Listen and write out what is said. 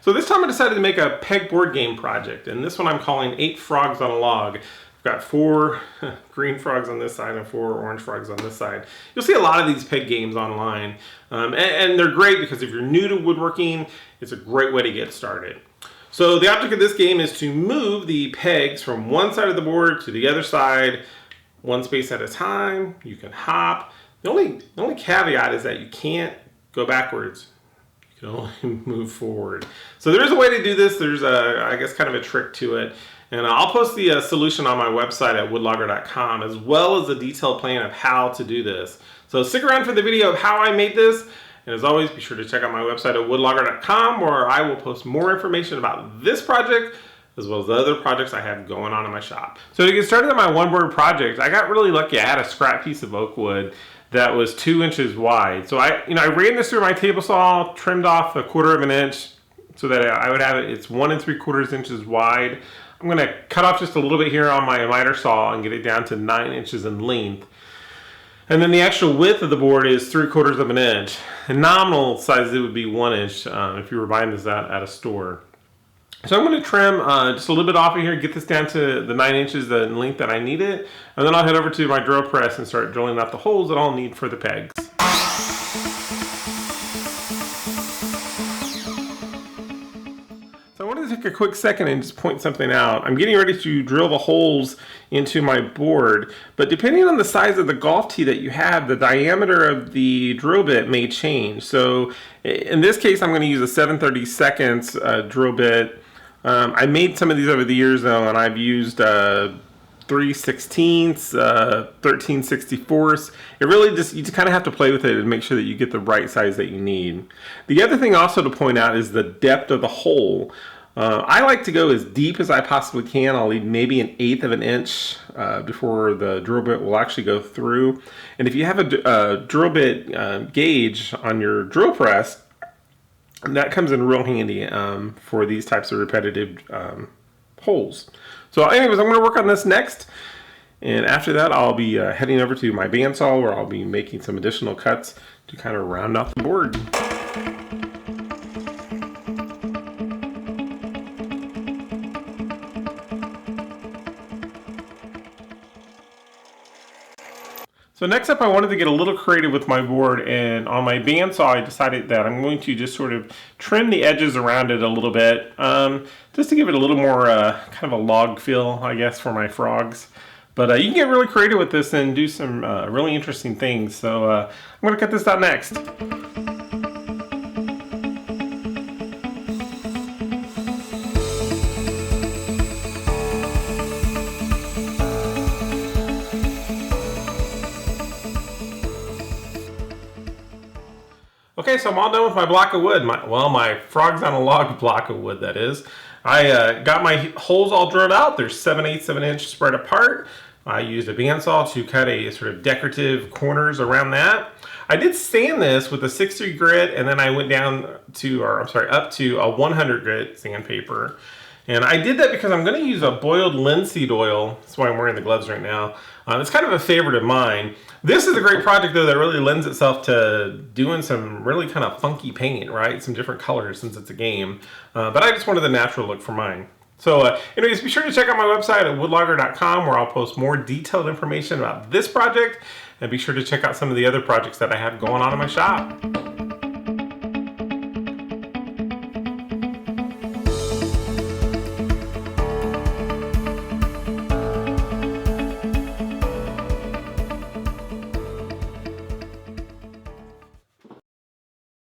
So this time I decided to make a pegboard game project, and this one I'm calling 8 Frogs on a Log. I've got 4 green frogs on this side and 4 orange frogs on this side. You'll see a lot of these peg games online, and they're great because if you're new to woodworking, it's a great way to get started. So the object of this game is to move the pegs from one side of the board to the other side, one space at a time. You can hop. The only caveat is that you can't go backwards. You can only move forward. So there is a way to do this. There's I guess kind of a trick to it. And I'll post the solution on my website at woodlogger.com, as well as a detailed plan of how to do this. So stick around for the video of how I made this. And as always, be sure to check out my website at woodlogger.com, where I will post more information about this project, as well as the other projects I have going on in my shop. So to get started on my one board project, I got really lucky. I had a scrap piece of oak wood that was 2 inches wide. So I ran this through my table saw, trimmed off 1/4 of an inch so that I would have it's 1 3/4 inches wide. I'm gonna cut off just a little bit here on my miter saw and get it down to 9 inches in length. And then the actual width of the board is 3/4 of an inch. And nominal size, it would be 1 inch if you were buying this at a store. So I'm going to trim just a little bit off of here, get this down to the 9 inches in length that I need it, and then I'll head over to my drill press and start drilling out the holes that I'll need for the pegs. So I wanted to take a quick second and just point something out. I'm getting ready to drill the holes into my board, but depending on the size of the golf tee that you have, the diameter of the drill bit may change. So in this case, I'm going to use a 7/32 drill bit. I made some of these over the years though, and I've used 3/16, 13/64. It really you just kind of have to play with it and make sure that you get the right size that you need. The other thing also to point out is the depth of the hole. I like to go as deep as I possibly can. I'll leave maybe 1/8 of an inch before the drill bit will actually go through. And if you have a drill bit gauge on your drill press, that comes in real handy for these types of repetitive holes. So anyways, I'm going to work on this next. And after that, I'll be heading over to my bandsaw, where I'll be making some additional cuts to kind of round out the board. So next up, I wanted to get a little creative with my board, and on my bandsaw I decided that I'm going to just sort of trim the edges around it a little bit, just to give it a little more kind of a log feel, I guess, for my frogs. But you can get really creative with this and do some really interesting things. So I'm going to cut this out next. Okay, so I'm all done with my block of wood. My Frogs on a Log block of wood, that is. I got my holes all drilled out. They're 7/8 of an inch spread apart. I used a bandsaw to cut a sort of decorative corners around that. I did sand this with a 6-3 grit, and then I went down to, up to a 100 grit sandpaper. And I did that because I'm going to use a boiled linseed oil. That's why I'm wearing the gloves right now. It's kind of a favorite of mine. This is a great project though that really lends itself to doing some really kind of funky paint, right? Some different colors since it's a game. But I just wanted the natural look for mine. So anyways, be sure to check out my website at woodlogger.com, where I'll post more detailed information about this project. And be sure to check out some of the other projects that I have going on in my shop.